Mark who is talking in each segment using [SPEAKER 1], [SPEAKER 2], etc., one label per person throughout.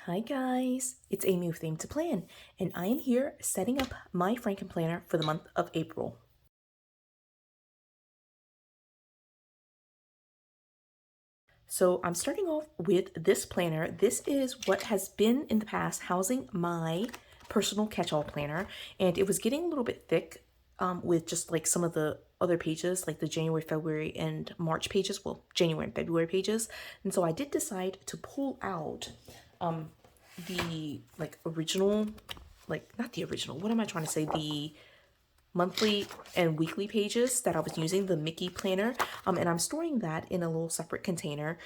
[SPEAKER 1] Hi guys, it's Amy with Aim to Plan, and I am here setting up my Frankenplanner for the month of April. So I'm starting off with this planner. This is what has been in the past housing my personal catch-all planner, and it was getting a little bit thick with just like some of the other pages, like the January, February, and March pages, well, January and February pages. And so I did decide to pull out the like original, like not the original, what am I trying to say? The monthly and weekly pages that I was using, the Mickey planner, and I'm storing that in a little separate container,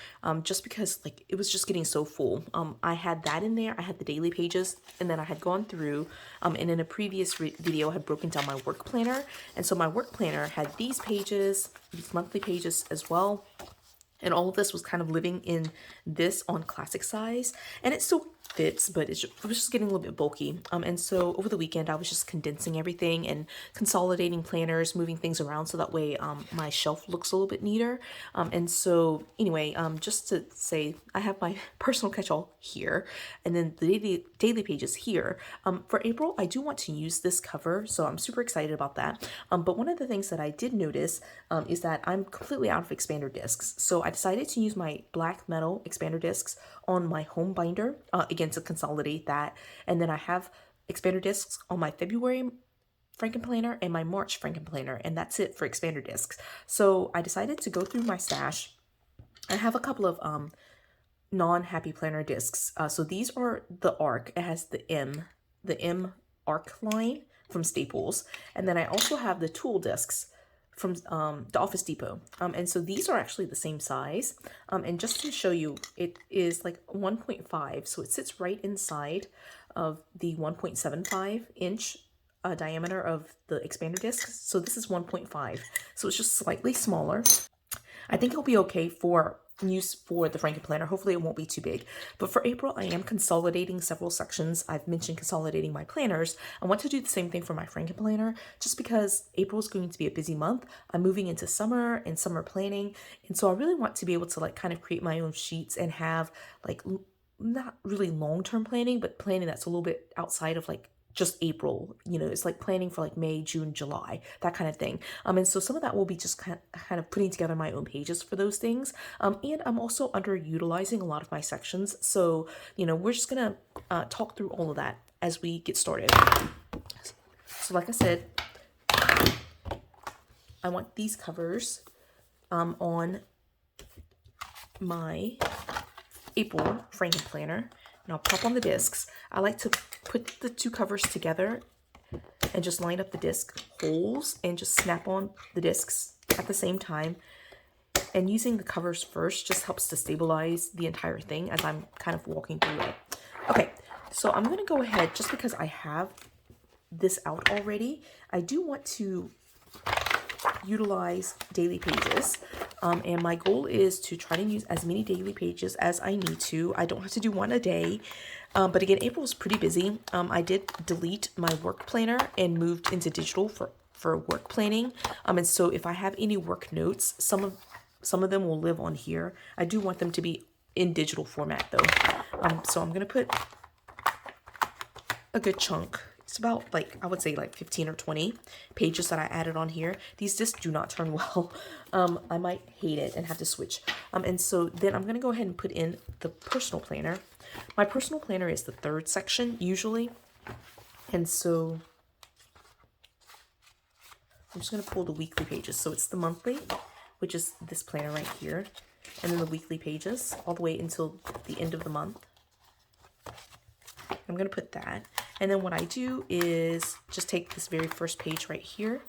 [SPEAKER 1] just because like it was just getting so full. I had that in there, I had the daily pages, and then I had gone through, and in a previous video I had broken down my work planner, and so my work planner had these pages, these monthly pages as well. And all of this was kind of living in this on classic size, and it still fits, but it was just getting a little bit bulky. And so over the weekend, I was just condensing everything and consolidating planners, moving things around so that way my shelf looks a little bit neater. And so anyway, just to say, I have my personal catch-all here, and then the daily pages here. For April, I do want to use this cover, so I'm super excited about that. But one of the things that I did notice is that I'm completely out of expander discs. So I decided to use my black metal expander discs on my home binder, again, to consolidate that. And then I have expander discs on my February Frankenplanner and my March Frankenplanner, and that's it for expander discs. So I decided to go through my stash. I have a couple of non-happy planner discs. So these are the ARC. It has the M ARC line from Staples. And then I also have the tool discs from the Office Depot. And so these are actually the same size. And just to show you, it is like 1.5. So it sits right inside of the 1.75 inch diameter of the expander discs. So this is 1.5. So it's just slightly smaller. I think it'll be okay for use for the Frankenplanner. Hopefully it won't be too big. But for April, I am consolidating several sections. I've mentioned consolidating my planners. I want to do the same thing for my Frankenplanner just because April is going to be a busy month. I'm moving into summer and summer planning. And so I really want to be able to like kind of create my own sheets and have like not really long-term planning, but planning that's a little bit outside of like just April, you know, it's like planning for like May, June, July, that kind of thing. And so some of that will be just kind of putting together my own pages for those things. And I'm also underutilizing a lot of my sections. So, you know, we're just gonna talk through all of that as we get started. So like I said, I want these covers on my April Frankenplanner, and I'll pop on the discs. I like to put the two covers together and just line up the disc holes and just snap on the discs at the same time. And using the covers first just helps to stabilize the entire thing as I'm kind of walking through it. Okay, so I'm gonna go ahead, just because I have this out already, I do want to utilize daily pages. And my goal is to try to use as many daily pages as I need to. I don't have to do one a day. But again, April is pretty busy. I did delete my work planner and moved into digital for work planning. And so if I have any work notes, some of them will live on here. I do want them to be in digital format though. So I'm gonna put a good chunk. It's about like, I would say like 15 or 20 pages that I added on here. These discs do not turn well. I might hate it and have to switch. And so then I'm gonna go ahead and put in the personal planner. My personal planner is the third section usually. And so I'm just gonna pull the weekly pages. So it's the monthly, which is this planner right here. And then the weekly pages all the way until the end of the month. I'm gonna put that. And then what I do is just take this very first page right here,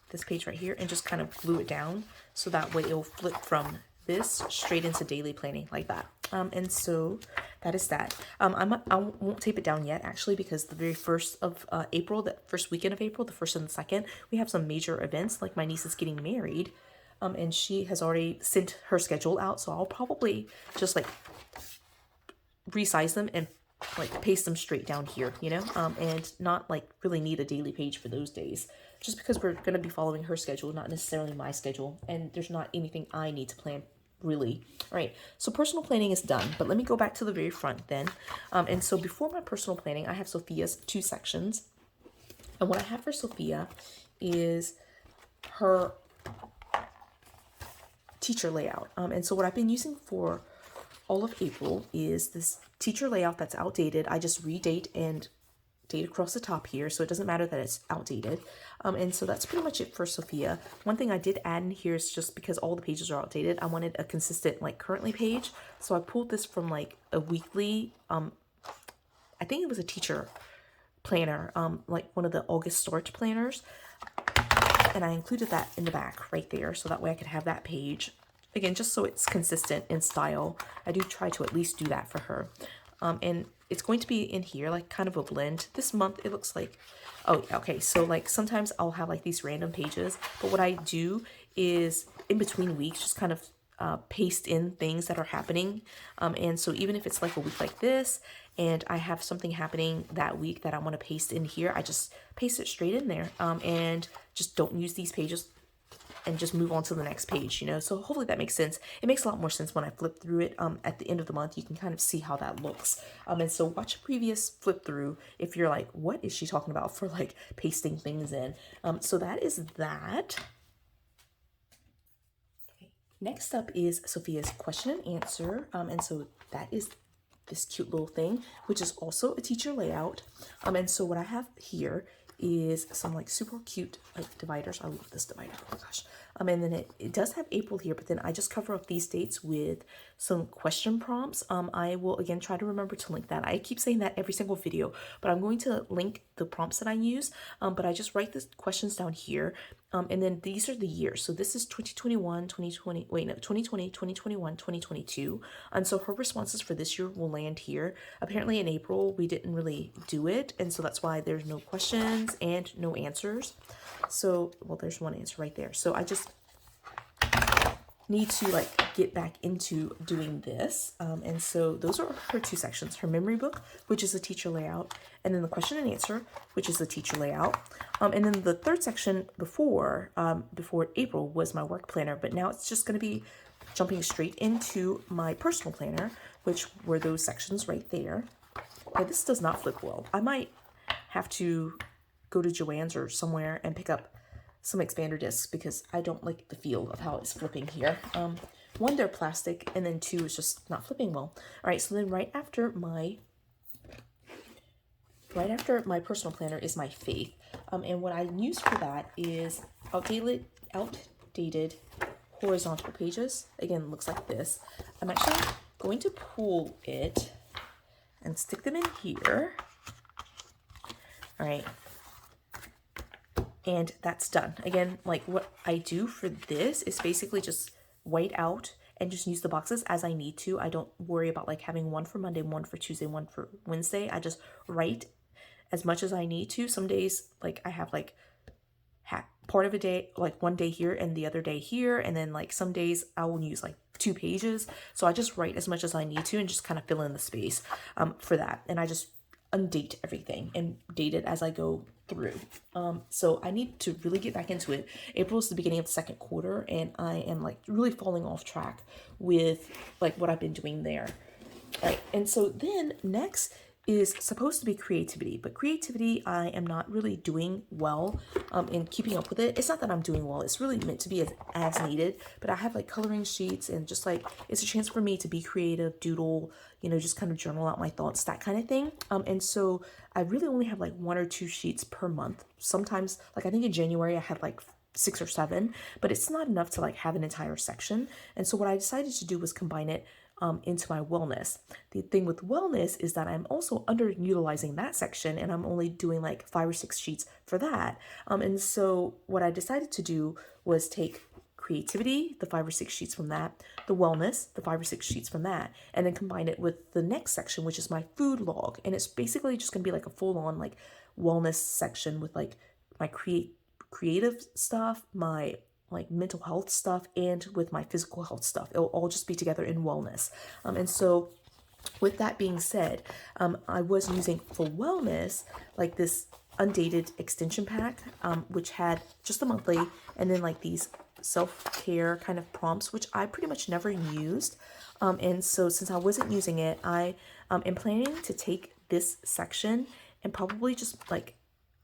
[SPEAKER 1] this page right here, and just kind of glue it down so that way it'll flip from this straight into daily planning like that. And so that is that. I won't tape it down yet actually, because the very first of April, the first weekend of April, the 1st and the 2nd, we have some major events, like my niece is getting married, and she has already sent her schedule out, so I'll probably just like resize them and like paste them straight down here, you know, and not like really need a daily page for those days, just because we're going to be following her schedule, not necessarily my schedule, and there's not anything I need to plan really. All right, so personal planning is done, but let me go back to the very front then. And so before my personal planning, I have Sophia's 2 sections. And what I have for Sophia is her teacher layout. And so what I've been using for all of April is this teacher layout that's outdated. I just redate and date across the top here, so it doesn't matter that it's outdated. And so that's pretty much it for Sophia. One thing I did add in here is just because all the pages are outdated, I wanted a consistent like currently page. So I pulled this from like a weekly, I think it was a teacher planner, like one of the August Start planners. And I included that in the back right there, so that way I could have that page. Again, just so it's consistent in style. I do try to at least do that for her. And it's going to be in here, like kind of a blend. This month, it looks like, oh, okay. So like sometimes I'll have like these random pages, but what I do is in between weeks, just kind of paste in things that are happening. And so even if it's like a week like this, and I have something happening that week that I want to paste in here, I just paste it straight in there, and just don't use these pages and just move on to the next page, you know? So hopefully that makes sense. It makes a lot more sense when I flip through it at the end of the month. You can kind of see how that looks. And so watch a previous flip through if you're like, what is she talking about for like pasting things in? So that is that. Okay. Next up is Sophia's question and answer. And so that is this cute little thing, which is also a teacher layout. And so what I have here is some like super cute like dividers. I love this divider, oh my gosh. And then it does have April here, but then I just cover up these dates with some question prompts. I will again try to remember to link that. I keep saying that every single video, but I'm going to link the prompts that I use. But I just write the questions down here. And then these are the years. So this is 2021, 2020, wait, no, 2020, 2021, 2022. And so her responses for this year will land here. Apparently in April, we didn't really do it. And so that's why there's no questions and no answers. So, well, there's one answer right there. So I just need to like get back into doing this. And so those are her 2 sections, her memory book, which is a teacher layout, and then the question and answer, which is the teacher layout. And then the 3rd section before April was my work planner, but now it's just going to be jumping straight into my personal planner, which were those sections right there. Now, this does not flip well. I might have to go to Joann's or somewhere and pick up some expander discs because I don't like the feel of how it's flipping here. 1, they're plastic, and then 2, it's just not flipping well. All right, so then right after my personal planner is my faith. And what I use for that is outdated horizontal pages. Again, it looks like this. I'm actually going to pull it and stick them in here. All right. And that's done. Again, like what I do for this is basically just white out and just use the boxes as I need to. I don't worry about like having one for Monday, one for Tuesday, one for Wednesday. I just write as much as I need to. Some days like I have like part of a day, like one day here and the other day here. And then like some days I will use like 2 pages. So I just write as much as I need to and just kind of fill in the space for that. And I just undate everything and date it as I go through. So I need to really get back into it. April is the beginning of the 2nd quarter, and I am like really falling off track with like what I've been doing there. All right, and so then next is supposed to be creativity, but creativity I am not really doing well in keeping up with it. It's not that I'm doing well, it's really meant to be as needed, but I have like coloring sheets and just like it's a chance for me to be creative, doodle, you know, just kind of journal out my thoughts, that kind of thing. And so I really only have like 1 or 2 sheets per month. Sometimes, like I think in January I had like 6 or 7, but it's not enough to like have an entire section. And so what I decided to do was combine it into my wellness. The thing with wellness is that I'm also underutilizing that section, and I'm only doing like 5 or 6 sheets for that. And so what I decided to do was take creativity, the 5 or 6 sheets from that, the wellness, the 5 or 6 sheets from that, and then combine it with the next section, which is my food log. And it's basically just gonna be like a full-on like wellness section with like my creative stuff, my like mental health stuff, and with my physical health stuff. It'll all just be together in wellness. And so with that being said, I was using for wellness like this undated extension pack, which had just the monthly and then like these self-care kind of prompts, which I pretty much never used. And so since I wasn't using it, I am planning to take this section and probably just like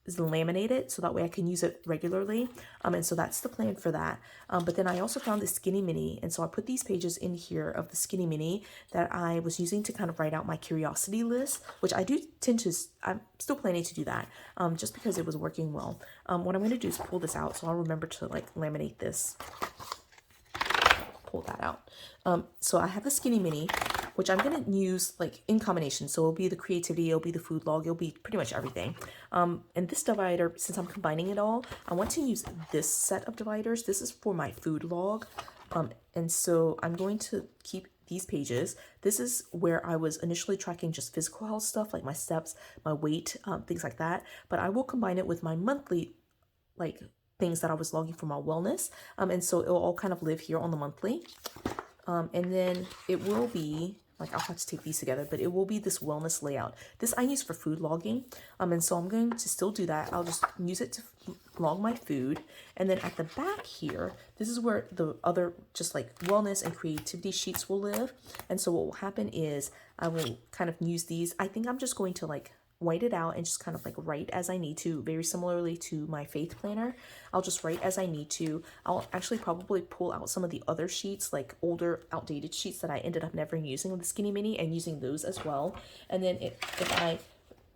[SPEAKER 1] laminate it so that way I can use it regularly. And so that's the plan for that. But then I also found the Skinny Mini, and so I put these pages in here of the Skinny Mini that I was using to kind of write out my curiosity list, which I do tend to, I'm still planning to do that, just because it was working well. What I'm going to do is pull this out, so I'll remember to like laminate this. Pull that out. So I have the Skinny Mini, which I'm going to use like in combination. So it'll be the creativity, it'll be the food log, it'll be pretty much everything. And this divider, since I'm combining it all, I want to use this set of dividers. This is for my food log. And so I'm going to keep these pages. This is where I was initially tracking just physical health stuff, like my steps, my weight, things like that. But I will combine it with my monthly, like, things that I was logging for my wellness. And so it'll all kind of live here on the monthly. And then it will be, like, I'll have to take these together, but it will be this wellness layout. This I use for food logging. And so I'm going to still do that. I'll just use it to log my food. And then at the back here, this is where the other just like wellness and creativity sheets will live. And so what will happen is I will kind of use these. I think I'm just going to like white it out and just kind of like write as I need to, very similarly to my faith planner. I'll just write as I need to. I'll actually probably pull out some of the other sheets, like older outdated sheets that I ended up never using with the Skinny Mini, and using those as well. And then if I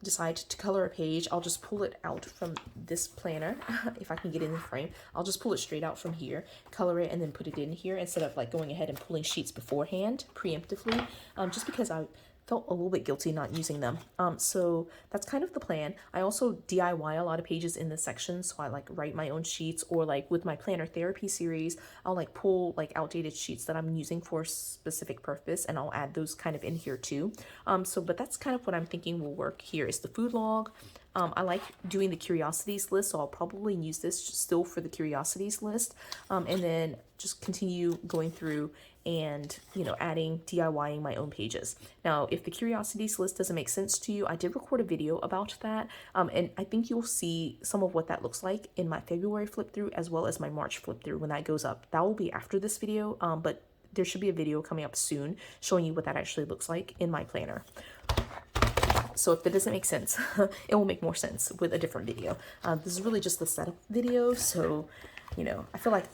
[SPEAKER 1] decide to color a page, I'll just pull it out from this planner. If I can get in the frame, I'll just pull it straight out from here, color it, and then put it in here instead of like going ahead and pulling sheets beforehand preemptively, just because I felt a little bit guilty not using them. So that's kind of the plan. I also DIY a lot of pages in this section, so I like write my own sheets, or like with my planner therapy series, I'll like pull like outdated sheets that I'm using for a specific purpose, and I'll add those kind of in here too. But that's kind of what I'm thinking will work here is the food log. I like doing the curiosities list, so I'll probably use this still for the curiosities list, and then just continue going through and, you know, adding, DIYing my own pages. Now, if the curiosities list doesn't make sense to you, I did record a video about that, and I think you'll see some of what that looks like in my February flip through as well as my March flip through when that goes up. That will be after this video, but there should be a video coming up soon showing you what that actually looks like in my planner. So if that doesn't make sense, it will make more sense with a different video. This is really just the setup video, so, you know, I feel like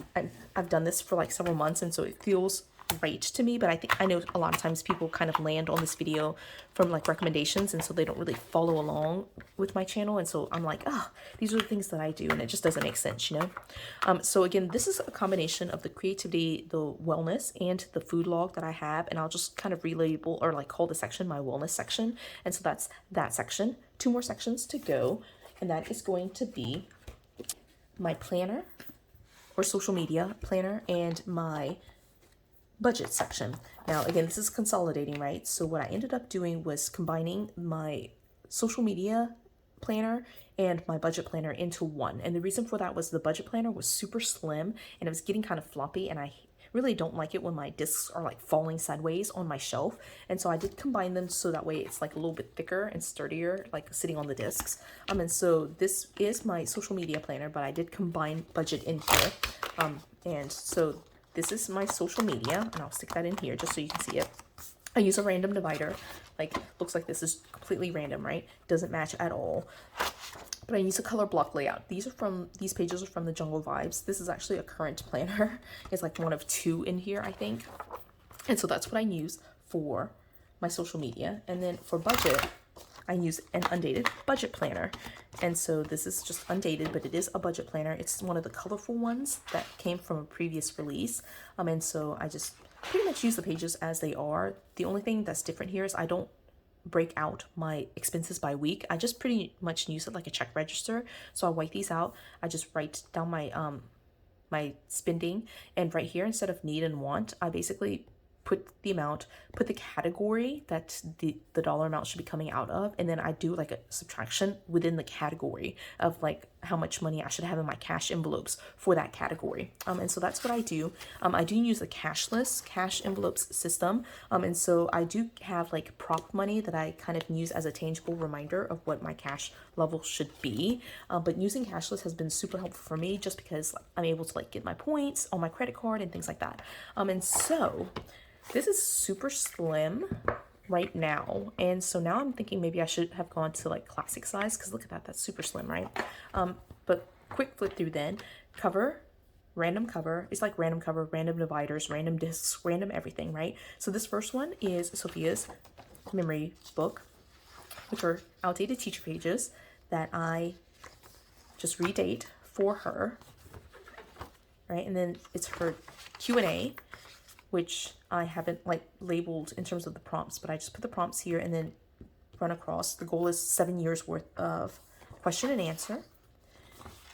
[SPEAKER 1] I've done this for like several months, and so it feels right to me, but I know a lot of times people kind of land on this video from like recommendations, and so they don't really follow along with my channel, and so I'm like, oh, these are the things that I do, and it just doesn't make sense, you know. So again, this is a combination of the creativity, the wellness, and the food log that I have, and I'll just kind of relabel or like call the section my wellness section, and so that's that section. 2 more sections to go, and that is going to be my planner or social media planner and my budget section. Now, again, this is consolidating, right? So what I ended up doing was combining my social media planner and my budget planner into one. And the reason for that was the budget planner was super slim and it was getting kind of floppy, and I really don't like it when my discs are like falling sideways on my shelf. And so I did combine them so that way it's like a little bit thicker and sturdier, like sitting on the discs. And so this is my social media planner, but I did combine budget in here. And so this is my social media, and I'll stick that in here just so you can see it. I use a random divider, like looks like this is completely random, right? Doesn't match at all. But I use a color block layout. These pages are from the Jungle Vibes. This is actually a current planner. It's like one of 2 in here, I think. And so that's what I use for my social media. And then for budget, I use an undated budget planner. And so this is just undated, but it is a budget planner. It's one of the colorful ones that came from a previous release. And so I just pretty much use the pages as they are. The only thing that's different here is I don't break out my expenses by week. I just pretty much use it like a check register. So I white these out. I just write down my my spending, and right here, instead of need and want, I basically put the amount, put the category that the dollar amount should be coming out of, and then I do like a subtraction within the category of like how much money I should have in my cash envelopes for that category. And so that's what I do. I do use the cashless cash envelopes system. And so I do have like prop money that I kind of use as a tangible reminder of what my cash level should be. But using cashless has been super helpful for me just because I'm able to like get my points on my credit card and things like that. And so this is super slim right now, and so now I'm thinking maybe I should have gone to like classic size, because look at that, that's super slim, right? But quick flip through then. Cover, random cover. It's like random cover, random dividers, random discs, random everything, right? So this first one is Sophia's memory book, which are outdated teacher pages that I just redate for her, right? And then it's her Q&A, which I haven't like labeled in terms of the prompts, but I just put the prompts here and then run across. The goal is 7 years worth of question and answer.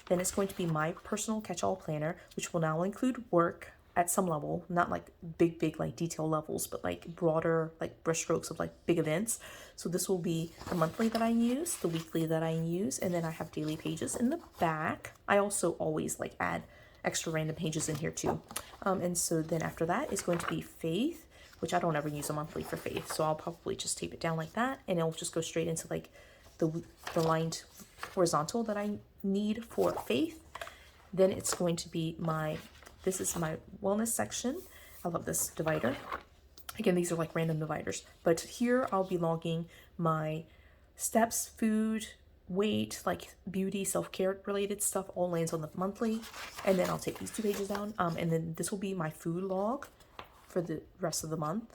[SPEAKER 1] Then it's going to be my personal catch-all planner, which will now include work at some level, not like big like detail levels, but like broader like brushstrokes of like big events. So this will be the monthly that I use, the weekly that I use, and then I have daily pages in the back. I also always like add extra random pages in here too. And so then after that is going to be faith, which I don't ever use a monthly for faith. So I'll probably just tape it down like that, and it'll just go straight into like the lined horizontal that I need for faith. Then it's going to be this is my wellness section. I love this divider. Again, these are like random dividers, but here I'll be logging my steps, food, weight, like beauty, self-care related stuff, all lands on the monthly. And then I'll take these 2 pages down, and then this will be my food log for the rest of the month.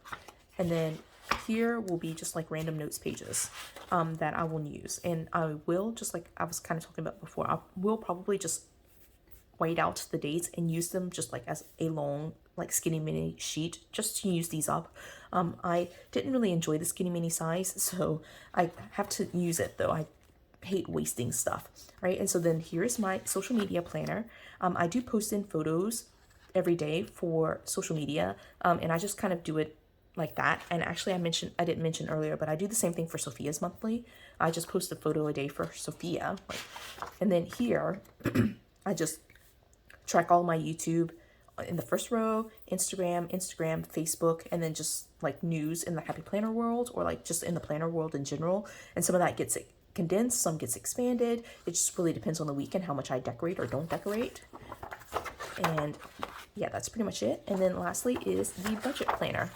[SPEAKER 1] And then here will be just like random notes pages that I will use. And I will, just like I was kind of talking about before, I will probably just white out the dates and use them just like as a long like skinny mini sheet just to use these up. I didn't really enjoy the skinny mini size, so I have to use it though. I hate wasting stuff, right? And so then here's my social media planner. I do post in photos every day for social media, and I just kind of do it like that. And actually I didn't mention earlier, but I do the same thing for Sophia's monthly. I just post a photo a day for Sophia, and then here I just track all my YouTube in the first row, Instagram, Facebook, and then just like news in the Happy Planner world, or like just in the planner world in general. And some of that gets condensed, some gets expanded. It just really depends on the week and how much I decorate or don't decorate. And yeah, that's pretty much it. And then lastly is the budget planner.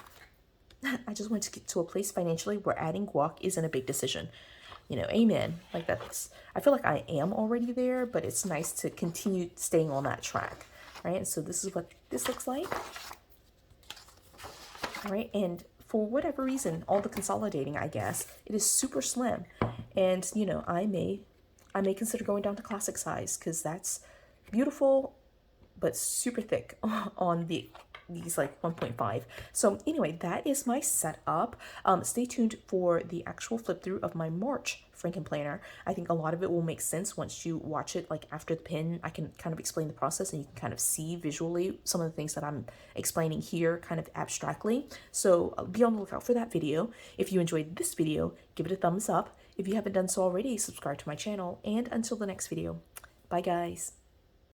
[SPEAKER 1] I just want to get to a place financially where adding guac isn't a big decision. You know, amen. Like I feel like I am already there, but it's nice to continue staying on that track, right? And so this is what this looks like. All right, and for whatever reason, all the consolidating, I guess, it is super slim. And, you know, I may consider going down to classic size, because that's beautiful, but super thick on these like 1.5. So anyway, that is my setup. Stay tuned for the actual flip through of my March Frankenplanner. I think a lot of it will make sense once you watch it, like after the pin. I can kind of explain the process, and you can kind of see visually some of the things that I'm explaining here kind of abstractly. So be on the lookout for that video. If you enjoyed this video, give it a thumbs up. If you haven't done so already, subscribe to my channel, and until the next video, bye guys.